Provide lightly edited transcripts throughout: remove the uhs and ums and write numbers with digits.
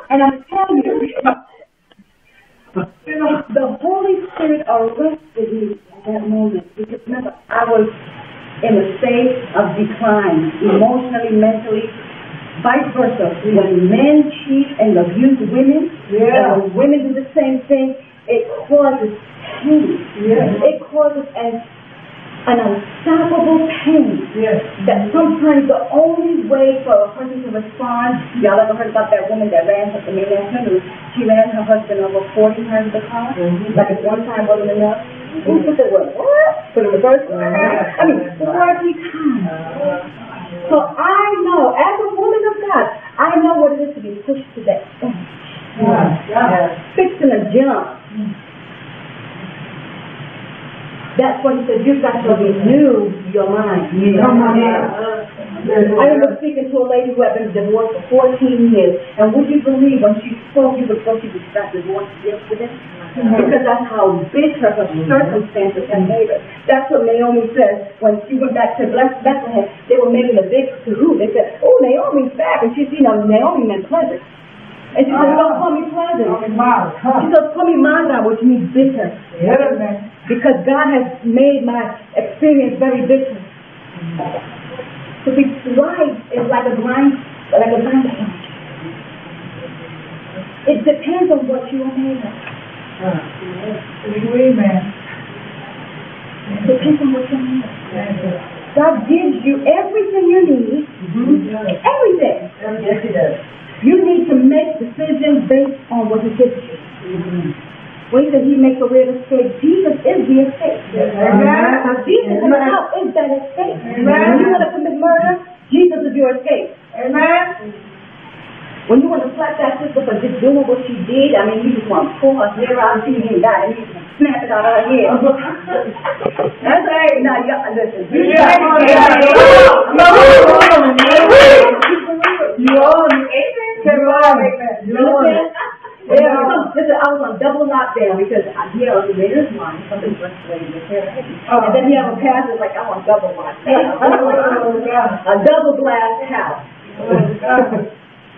And I'm telling you, the Holy Spirit arrested me at that moment. Because remember, I was in a state of decline, emotionally, mentally, vice versa. When men cheat and abuse women, and when women do the same thing, it causes pain. It causes an unstoppable pain. That sometimes the only way for a person to respond, y'all ever heard about that woman that ran her, she ran her husband over 40 times with the car? Like if one time wasn't enough? Who put the word? What? Put it reverse? I mean, 40 times. So I know, as a woman of God, I know what it is to be pushed to that edge. Fixing a jump. That's what he said, you've got to renew your mind. I remember speaking to a lady who had been divorced for 14 years, and would you believe when she spoke, you would thought she was got divorced yesterday? Because that's how bitter her circumstances had made her. That's what Naomi said when she went back to Bethlehem. They were making a big to-do. They said, oh, Naomi's back. And she said, Naomi meant pleasant. And she said, don't call me pleasant. She said, call me Manda, which means bitter. Because God has made my experience very bitter. To be right is like a grind. It depends on what you are made of. Amen. It depends on what you're made of. God gives you everything you need. Everything. Yes, He does. You need to make decisions based on what He gives you. When He said He makes a way of escape, Jesus is the escape. Jesus Himself is that escape. When you want to commit murder, Jesus is your escape. Amen. When you want to slap that sister for just doing what she did, I mean, you just want to pull her hair out and she ain't got it. You just snap it out of her hair. That's right. Now, y'all, listen. You Listen, I was on double lockdown because here I was in this line, something frustrating with hair. And then you have a pastor like, I'm on double lockdown. A double glass house.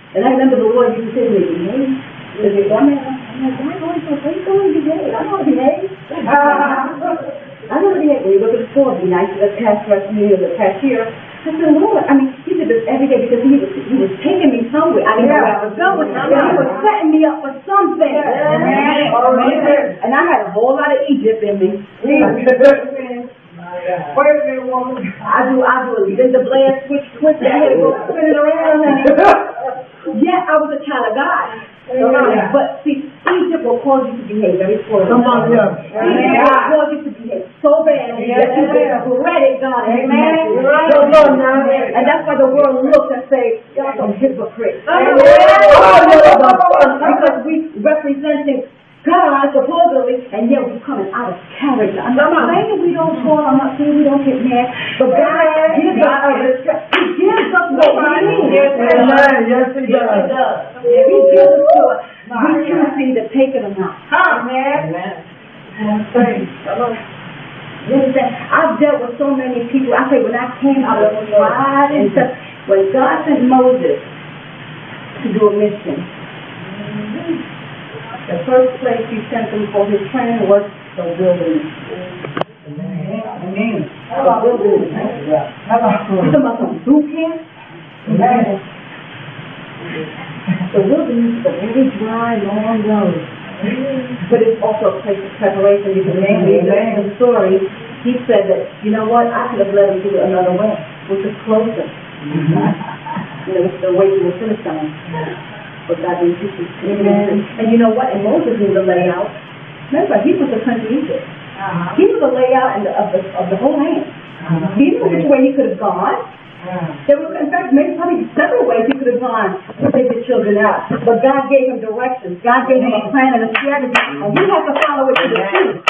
And I remember the Lord used to say to me, I'm like, why going so crazy? Don't behave. I don't behave. I don't behave. We look at the store, be nice to the cashier. I said, Lord, I mean, He did this every day because He was taking me somewhere. I didn't know where I was going. He was setting me up for something. And I had a whole lot of Egypt in me. Wait a minute, woman. I do it. Then the blast switch twist. I had to go spinning around. Yes, I was a child of God. But see, Egypt will cause you to behave very poorly. Egypt will cause you to behave so bad that you regret it, God. Amen. And that's why the world looks and say, y'all some hypocrites. Because we representing God, supposedly, and yet we're coming out of character. I'm not saying we don't fall, I'm not saying we don't get mad, but God gives us He gives us what we need. Yes, He does. He gives us to us. We choose to either take it or not. Amen. I've dealt with so many people. I say when I came out of pride and stuff, when God sent Moses to do a mission, the first place He sent him for his training was the wilderness. Amen. The wilderness. You talking about some boot camp? The wilderness is a very dry, long road. But it's also a place of preparation because when we read the story, he said that, you know what, I could have let him do it another way, which is closer. It's the way to the Philistines. But God didn't teach us. And you know what? And Moses knew the layout. Remember, he was the country Egypt. He knew the layout of the whole land. He knew which way he could have gone. There were, in fact, maybe probably several ways he could have gone to take the children out. But God gave him directions. God gave him a plan and a strategy. And we have to follow it to the truth.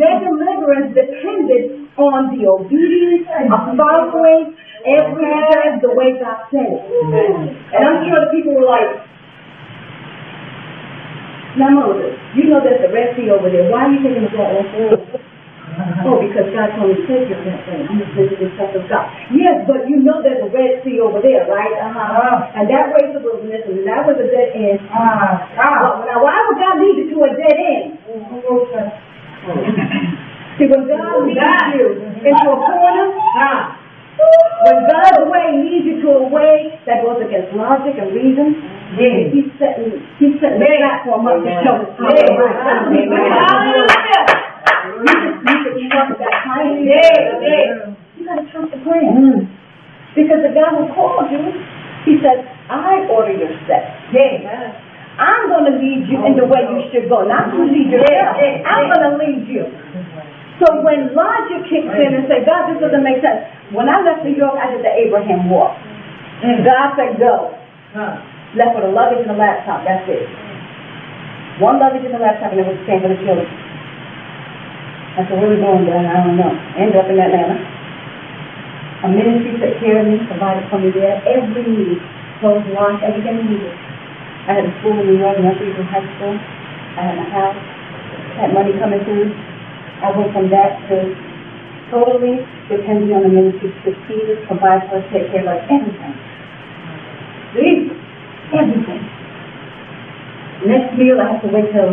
Their deliverance depended on the obedience of following every step the way God said it. And I'm sure the people were like, now Moses, you know there's the Red Sea over there. Why are you taking us all through? Oh, because God told me to take you that way. I'm just visiting stuff of God. Yes, but you know there's a Red Sea over there, right? And that way's the wilderness, and that was a dead end. Well, now, why would God lead you to a dead end? See, when God leads you into a corner, when God's way leads you to a way that goes against logic and reason, He's setting the platform up to show His power. You can trust that plan. You got to trust the plan. Because the God who called you, He said, I order your steps. I'm going to lead you in the way you should go. Not to lead yourself. I'm going to lead you. So when logic kicks in and say, God, this doesn't make sense. When I left New York, I did the Abraham walk. And God said, go. Left with a luggage and a laptop. That's it. One luggage and a laptop, and it was the same for the children. I said, where are we going, Dan? I don't know. Ended up in Atlanta. A ministry took care of me, provided for me there. Every need, clothes, lunch, everything needed. I had a school in New York, Northeastern High School. I had a house. Had money coming through. I went from that to totally depending on the ministry to Jesus, provide for us, take care of us, everything. See? Everything. Next meal, I have to wait till,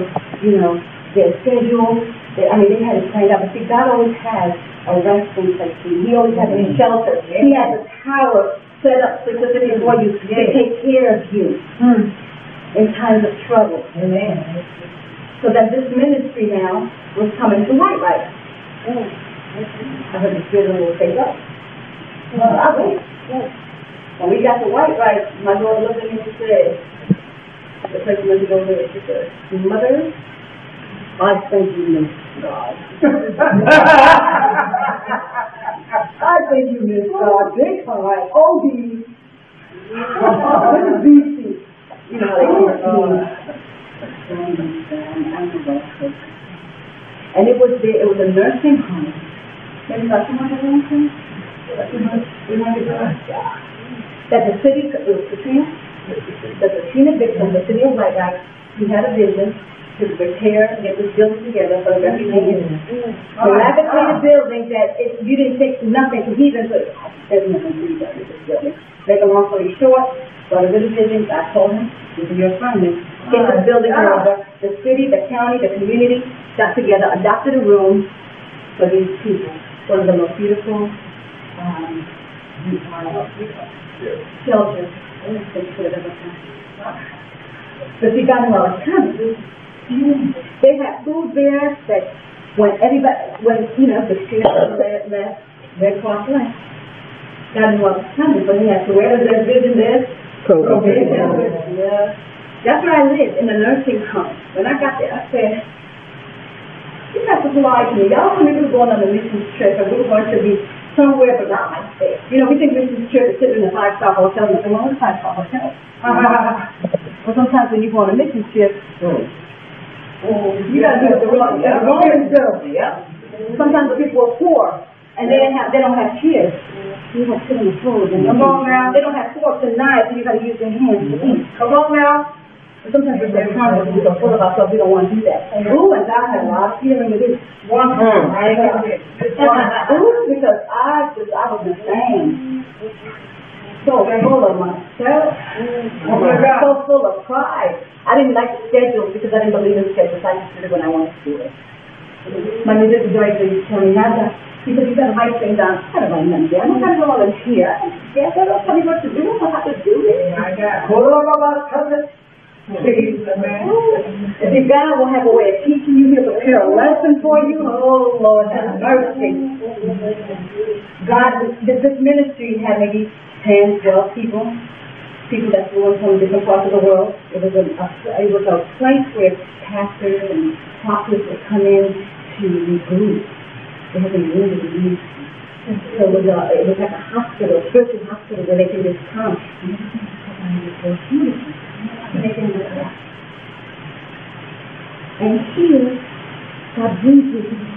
their schedule. They had it planned out. But see, God always has a resting place. He always has a shelter. He has a tower set up specifically for you to take care of you in times of trouble. Amen. So that this ministry now was coming to light right. I heard the Spirit of the Lord say, go. Well, I went. When we got to white rice, my daughter looked at me and she said, the person went to go there, she said, Mother, I thank you, Miss God. I thank you, Miss God. Big high, OD. What is BC? You know, they can't and it was a nursing home. Maybe about 200 nursing? That the city, it was Katrina Goodson, the city of White Rock, he had a vision to repair and get this building together for the refugees. Dilapidated building that you didn't take nothing to even put. There's nothing to do with this building. Make a long story short, but a little vision, I told him, this is your assignment. Get this building over. The city, the county, the community got together, adopted a room for these people. One of the most beautiful shelters. But see, God knew I was coming. They had food there that when the students left, Red Cross left. God knew I was coming, but He had to wear their vision there. Yeah. That's where I lived, in a nursing home. When I got there, I said, you have to lie to me. Y'all told me we were going on a mission trip and we were going to be somewhere but not like this. We think mission trip is sitting in a 5-star hotel. Nothing wrong with a 5-star hotel. But sometimes when you go on a mission trip, you got to do it the wrong way. Sometimes the people are poor and they don't have kids. You have to sit on the floor. Come on now. They don't have forks and knives, so you got to use your hands to eat. Come on now. But sometimes we're so confident, we're so full of ourselves, we don't want to do that. Ooh, and God had a lot of feeling with this. One time, because I was the same. So full of myself. So full of pride. I didn't like schedules because I didn't believe in schedules. I just did it when I wanted to do it. My music director used to tell me, Narda, he said, you got to write things down. I don't write nothing down. I'm not going to volunteer. Yes, I don't tell me what to do. I don't know how to do it. See, God will have a way of teaching you. He'll prepare a lesson for you. Oh, Lord, have mercy. God, this ministry had maybe 10, 12 people that flew in from different parts of the world. It was a place where pastors and prophets would come in to regroup. They had been wounded in ministry. So it was like a hospital, a spiritual hospital where they could just come and and here, God brings you to the